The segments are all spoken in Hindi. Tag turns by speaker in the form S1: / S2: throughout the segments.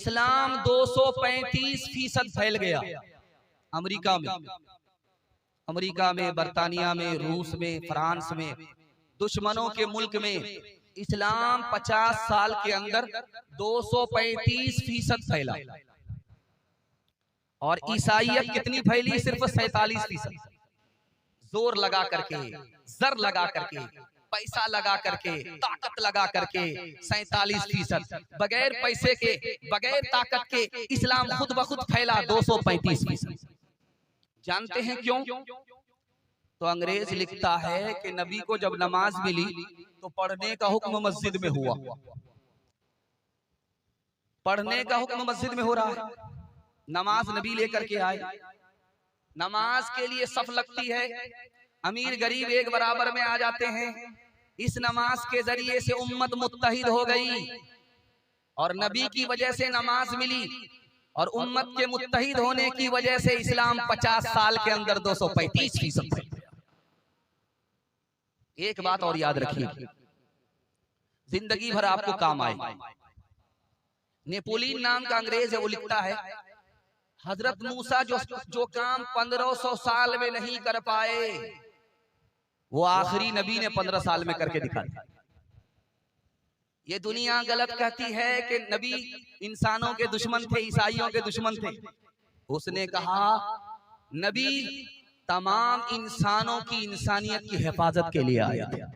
S1: इस्लाम 235% फैल गया। अमेरिका में, बर्तानिया में, रूस में, फ्रांस में, दुश्मनों के मुल्क में इस्लाम 50 साल के अंदर 235% फैला। और ईसाइयत कितनी फैली? सिर्फ 47%। जोर लगा करके, जर लगा करके, पैसा लगा करके, ताकत लगा करके 47%। बगैर पैसे के, बगैर ताकत के इस्लाम खुद ब खुद फैला 235%। जानते हैं क्यों? तो अंग्रेज लिखता है कि नबी को जब नमाज मिली तो पढ़ने का हुक्म मस्जिद में हुआ। पढ़ने का हुक्म मस्जिद में हो रहा है। नमाज नबी लेकर के आए। नमाज के लिए सफ लगती है, अमीर गरीब एक बराबर में आ जाते हैं। इस नमाज के जरिए से उम्मत मुत्तहिद हो गई और नबी की वजह से नमाज मिली और उम्मत के मुत्तहिद होने की वजह से इस्लाम 50 साल के अंदर 235% फैल गया। एक बात और याद रखिए, जिंदगी भर आपको काम आए। नेपोलियन नाम का अंग्रेज है, वो लिखता है हजरत मूसा जो काम 1500 साल में नहीं कर पाए वो आखिरी नबी ने 15 साल में करके दिखा दिया। ये दुनिया गलत कहती है कि नबी इंसानों के दुश्मन थे, ईसाइयों के दुश्मन थे। उसने कहा नबी तमाम इंसानों की इंसानियत की हिफाजत के लिए आया था।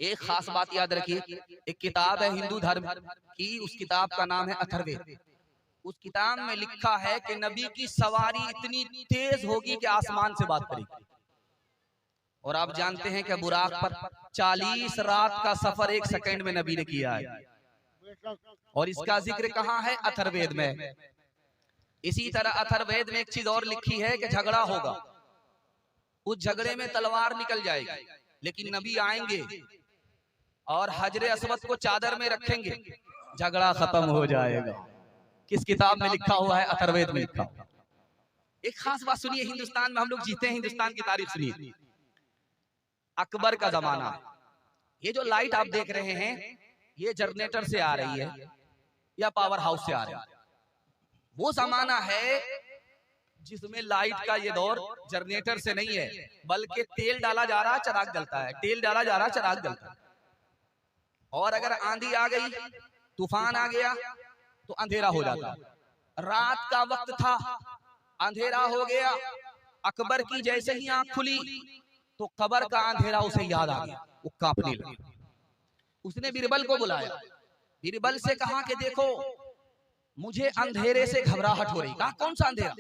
S1: एक खास बात याद रखिए, एक किताब है हिंदू धर्म की, उस किताब का नाम है अथर्ववेद। उस किताब में लिखा है कि नबी की सवारी इतनी तेज होगी कि आसमान से बात करेगी। और आप जानते हैं कि बुराक पर 40 रात का सफर 1 सेकंड में नबी ने किया है। और इसका जिक्र कहाँ है? अथर्ववेद में। इसी तरह अथर्ववेद में एक चीज और लिखी है कि झगड़ा होगा, उस झगड़े में तलवार निकल जाएगी, लेकिन नबी आएंगे और हजरे अस्वद को चादर में रखेंगे, झगड़ा खत्म हो जाएगा। किस किताब में लिखा हुआ है? अथर्ववेद में लिखा हुआ। एक खास बात सुनिए, हिंदुस्तान में हम लोग जीते हैं, हिंदुस्तान की तारीख सुनिए। अकबर का जमाना, ये जो लाइट आप देख रहे हैं ये जनरेटर से आ रही है या पावर हाउस से आ रही है। वो जमाना है जिसमें लाइट का ये दौर जनरेटर से नहीं है, बल्कि तेल डाला जा रहा, चिराग जलता है, तेल डाला जा रहा, चिराग जलता है। और अगर आंधी आ गई, तूफान आ गया तो अंधेरा हो जाता। रात का वक्त था, अंधेरा हो गया। अकबर की जैसे ही आंख खुली तो कब्र का अंधेरा उसे याद आ गया, वो कांपने लगा। उसने बीरबल को बुलाया, बीरबल से कहा कि देखो मुझे अंधेरे से घबराहट हो रही। कहा कौन सा अंधेरा?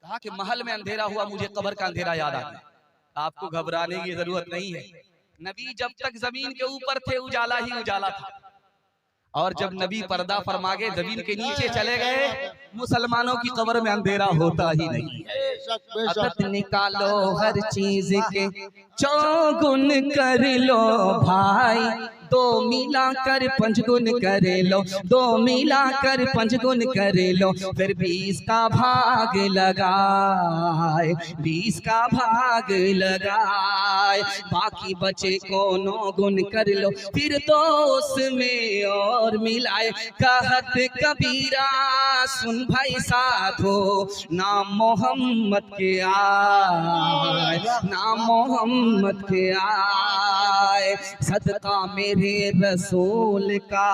S1: कहा कि महल में अंधेरा हुआ, मुझे कब्र का अंधेरा याद आ गया। आपको घबराने की जरूरत नहीं है, नबी जब तक जमीन के ऊपर थे उजाला ही उजाला था, और जब नबी पर्दा फरमा के जमीन के नीचे चले गए मुसलमानों की कब्र में अंधेरा होता ही नहीं है। आदत निकालो हर चीज के चौगुन कर लो भाई, 2 मिला कर 5 गुण कर लो, 2 मिला कर 5 गुण कर लो, फिर 20 का भाग लगाए, 20 का भाग लगाए, बाकी बचे को 9 गुण कर लो, फिर तो उसमें और मिलाए। कहत कबीरा सुन भाई साधो, नाम मोहम्मद के आए, नाम मोहम्मद के आए, सदका मेरे रसूल का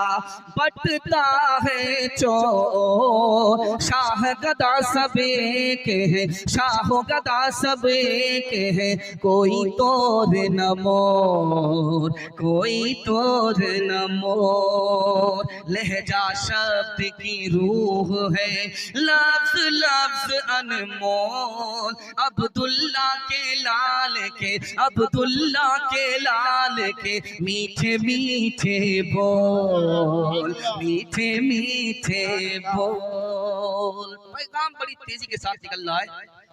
S1: बटता है चोर, शाह गदा सब एक है, शाह गदा सब एक है, कोई तोर न मोर, कोई तोर न मोर, लहजा शब्द की रूह है, लफ्ज लफ्ज अनमोल, अब्दुल्ला के लाल के, अब्दुल्ला के लाल के, मीठे मीठे बोल, मीठे मीठे बोल। पैगाम बड़ी तेजी के साथ निकल रहा है।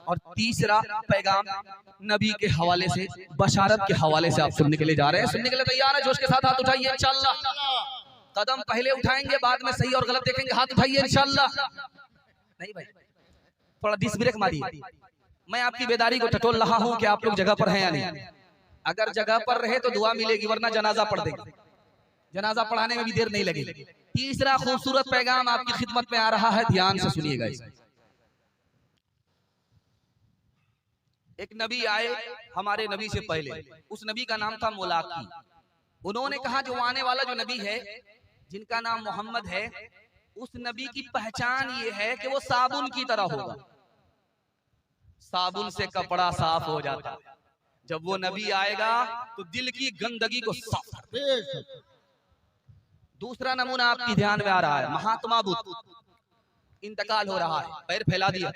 S1: और तीसरा पैगाम नबी के हवाले से, बशारत के हवाले से आप सुनने के लिए जा रहे हैं। सुनने के लिए तैयार है? जोश के साथ हाथ उठाइए इंशाअल्लाह। कदम पहले उठाएंगे, बाद में सही और गलत देखेंगे। हाथ उठाइए इंशाअल्लाह। नहीं भाई, थोड़ा डिस ब्रेक मारिए। मैं आपकी बेदारी को टटोल रहा हूं कि आप लोग जगह पर हैं या नहीं। अगर जगह पर रहे तो दुआ मिलेगी, वरना जनाजा पढ़ देंगे। जनाजा पढ़ाने में भी देर नहीं लगेगी। तीसरा खूबसूरत पैगाम आपकी खिदमत में आ रहा है, ध्यान से सुनिएगा। एक नबी आए हमारे नबी से पहले, उस नबी का नाम था मुलाकी। उन्होंने कहा जो आने वाला जो नबी है जिनका नाम मोहम्मद है, उस नबी की पहचान ये है कि वो साबुन की तरह होगा। साबुन से कपड़ा साफ हो जाता है, जब वो नबी आएगा तो दिल की गंदगी को साफ कर देगा। दूसरा नमूना आपकी ध्यान में आ रहा है, महात्मा बुद्ध, इंतकाल हो रहा है, पैर फैला दिया,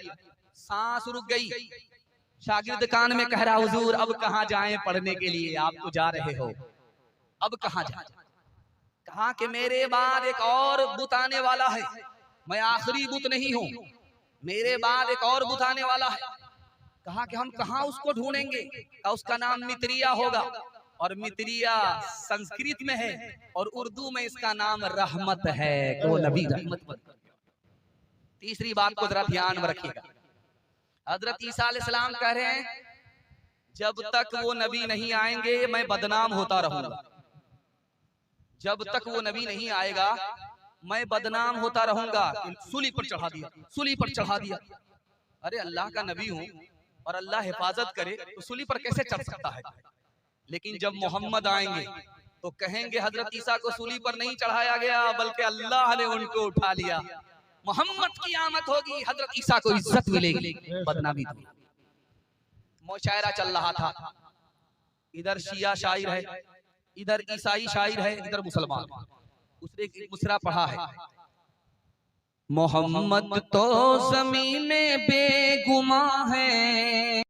S1: सांस रुक गई, शागिर्द कान में कह रहा हुजूर अब कहाँ जाएं पढ़ने के लिए, आप तो जा रहे हो, अब कहाँ जाएं? कहा कि मेरे बाद एक और बुत आने वाला है, मैं आखिरी बुत नहीं हूं, मेरे बाद एक और बुत आने वाला है। कहा कि हम कहाँ उसको ढूंढेंगे? उसका नाम मित्रिया होगा, और मित्रिया संस्कृत में है और उर्दू में इसका नाम रहमत है, तो नबी रहमत बन गया। तीसरी बात को जरा ध्यान में रखिएगा, हजरत ईसा अलैहिस्सलाम कह रहे हैं जब तक वो नबी नहीं आएंगे मैं बदनाम होता रहूंगा, जब तक वो नबी नहीं आएगा मैं बदनाम होता रहूंगा। सूली पर चढ़ा दिया, सूली पर चढ़ा दिया। अरे अल्लाह का नबी हूं और अल्लाह हिफाजत करे तो सूली पर कैसे चढ़ सकता है? लेकिन जब मोहम्मद आएंगे तो कहेंगे हजरत ईसा को सूली पर नहीं चढ़ाया गया बल्कि अल्लाह ने उनको उठा लिया। मोहम्मद की आमद होगी, हजरत ईसा को इज्जत मिलेगी, बदनामी नहीं। मुशायरा चल रहा था, इधर शिया शायर है, इधर ईसाई शायर है, इधर मुसलमान। उसने एक मुसरा पढ़ा है, मोहम्मद तो ज़मीन बेगुमा है।